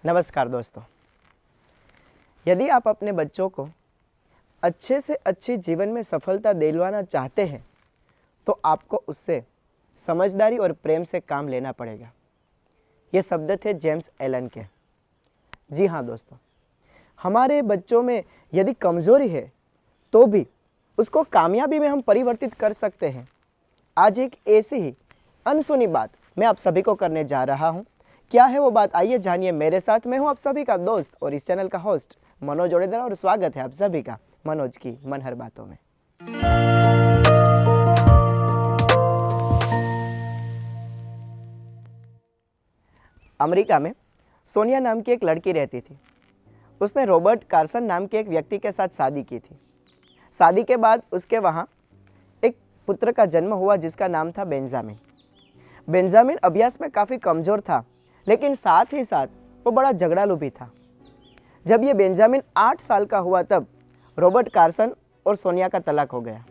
नमस्कार दोस्तों। यदि आप अपने बच्चों को अच्छे से अच्छी जीवन में सफलता दिलवाना चाहते हैं तो आपको उससे समझदारी और प्रेम से काम लेना पड़ेगा। ये शब्द थे जेम्स एलन के। जी हाँ दोस्तों, हमारे बच्चों में यदि कमज़ोरी है तो भी उसको कामयाबी में हम परिवर्तित कर सकते हैं। आज एक ऐसी ही अनसुनी बात मैं आप सभी को करने जा रहा हूँ। क्या है वो बात, आइए जानिए मेरे साथ। मैं हूँ आप सभी का दोस्त और इस चैनल का होस्ट मनोज ओडेदरा और स्वागत है आप सभी का मनोज की मन हर बातों में। अमेरिका में सोनिया नाम की एक लड़की रहती थी। उसने रॉबर्ट कार्सन नाम के एक व्यक्ति के साथ शादी की थी। शादी के बाद उसके वहाँ एक पुत्र का जन्म हुआ जिसका नाम था बेंजामिन। बेंजामिन अभ्यास में काफ़ी कमज़ोर था, लेकिन साथ ही साथ वो बड़ा झगड़ालू भी था। जब ये बेंजामिन 8 साल का हुआ तब रॉबर्ट कार्सन और सोनिया का तलाक हो गया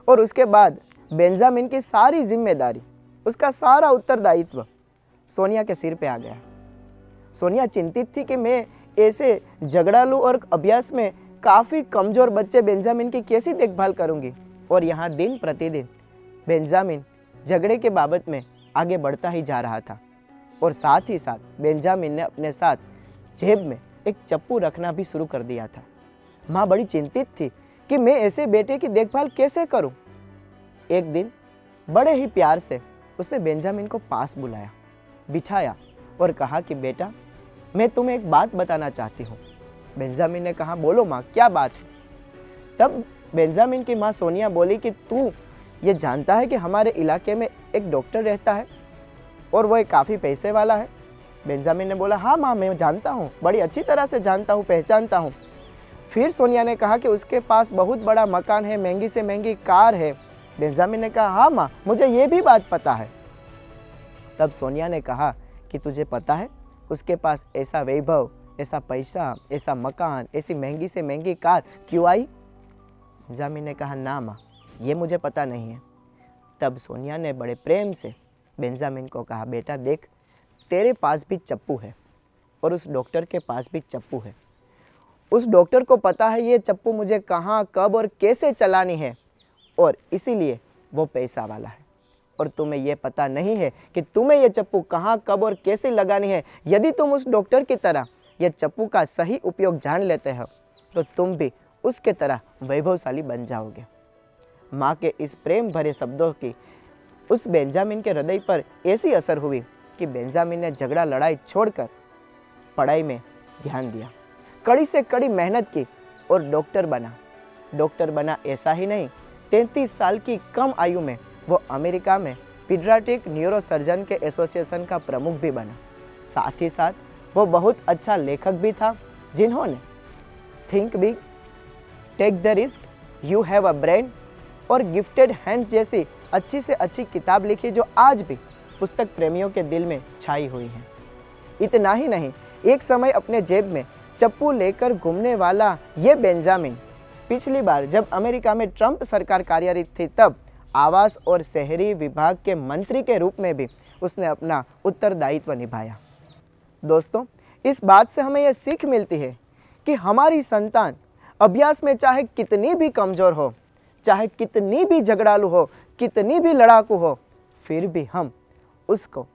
और उसके बाद बेंजामिन की सारी जिम्मेदारी, उसका सारा उत्तरदायित्व सोनिया के सिर पे आ गया। सोनिया चिंतित थी कि मैं ऐसे झगड़ालू और अभ्यास में काफ़ी कमज़ोर बच्चे बेंजामिन की कैसी देखभाल करूंगी। और यहाँ दिन प्रतिदिन बेंजामिन झगड़े के बाबत में आगे बढ़ता ही जा रहा था और साथ ही साथ बेंजामिन ने अपने साथ जेब में एक चप्पू रखना भी शुरू कर दिया था। माँ बड़ी चिंतित थी कि मैं ऐसे बेटे की देखभाल कैसे करूं। एक दिन बड़े ही प्यार से उसने बेंजामिन को पास बुलाया, बिठाया और कहा कि बेटा, मैं तुम्हें एक बात बताना चाहती हूँ। बेंजामिन ने कहा, बोलो माँ, क्या बात है। तब बेंजामिन की माँ सोनिया बोली कि तू ये जानता है कि हमारे इलाके में एक डॉक्टर रहता है और वो एक काफ़ी पैसे वाला है। बेंजामिन ने बोला, हाँ माँ, मैं जानता हूँ, बड़ी अच्छी तरह से जानता हूँ, पहचानता हूँ। फिर सोनिया ने कहा कि उसके पास बहुत बड़ा मकान है, महंगी से महंगी कार है। बेंजामिन ने कहा, हाँ माँ, मुझे ये भी बात पता है। तब सोनिया ने कहा कि तुझे पता है उसके पास ऐसा वैभव, ऐसा पैसा, ऐसा मकान, ऐसी महंगी से महंगी कार क्यों आई? बेंजामिन ने कहा, ना माँ, ये मुझे पता नहीं है। तब सोनिया ने बड़े प्रेम से बेंजामिन को कहा, बेटा देख, तेरे पास भी चप्पू है और उस डॉक्टर के पास भी चप्पू है। उस डॉक्टर को पता है ये चप्पू मुझे कहाँ, कब और कैसे चलानी है और इसीलिए वो पैसा वाला है। और तुम्हें ये पता नहीं है कि तुम्हें ये चप्पू कहाँ, कब और कैसे लगानी है। यदि तुम उस डॉक्टर की तरह ये चप्पू का सही उपयोग जान लेते हो तो तुम भी उसके तरह वैभवशाली बन जाओगे। माँ के इस प्रेम भरे शब्दों की उस बेंजामिन के हृदय पर ऐसी असर हुई कि बेंजामिन ने झगड़ा लड़ाई छोड़कर पढ़ाई में ध्यान दिया, कड़ी से कड़ी मेहनत की और डॉक्टर बना। डॉक्टर बना ऐसा ही नहीं, 33 साल की कम आयु में वो अमेरिका में पीडियाट्रिक न्यूरोसर्जन के एसोसिएशन का प्रमुख भी बना। साथ ही साथ वो बहुत अच्छा लेखक भी था, जिन्होंने think big, take the risk, you have a brain और गिफ्टेड हैंड्स जैसी अच्छी से अच्छी किताब लिखी, जो आज भी पुस्तक प्रेमियों के दिल में छाई हुई है। इतना ही नहीं, एक समय अपने जेब में चप्पू लेकर घूमने वाला ये बेंजामिन पिछली बार जब अमेरिका में ट्रंप सरकार कार्यरत थी तब आवास और शहरी विभाग के मंत्री के रूप में भी उसने अपना उत्तरदायित्व निभाया। दोस्तों, इस बात से हमें यह सीख मिलती है कि हमारी संतान अभ्यास में चाहे कितनी भी कमज़ोर हो, चाहे कितनी भी झगड़ालू हो, कितनी भी लड़ाकू हो, फिर भी हम उसको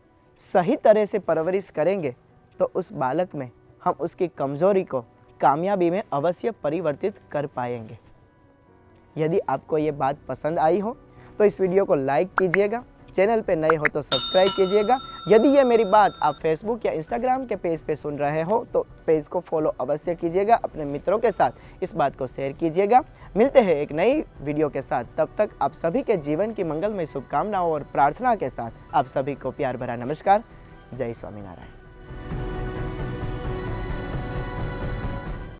सही तरह से परवरिश करेंगे तो उस बालक में हम उसकी कमज़ोरी को कामयाबी में अवश्य परिवर्तित कर पाएंगे। यदि आपको ये बात पसंद आई हो तो इस वीडियो को लाइक कीजिएगा, चैनल पे नए हो तो सब्सक्राइब कीजिएगा। यदि ये मेरी बात आप फेसबुक या इंस्टाग्राम के पेज पे सुन रहे हो तो पेज को फॉलो अवश्य कीजिएगा, अपने मित्रों के साथ इस बात को शेयर कीजिएगा। मिलते हैं एक नई वीडियो के साथ, तब तक आप सभी के जीवन की मंगलमय शुभकामनाओं और प्रार्थना के साथ आप सभी को प्यार भरा नमस्कार। जय स्वामीनारायण।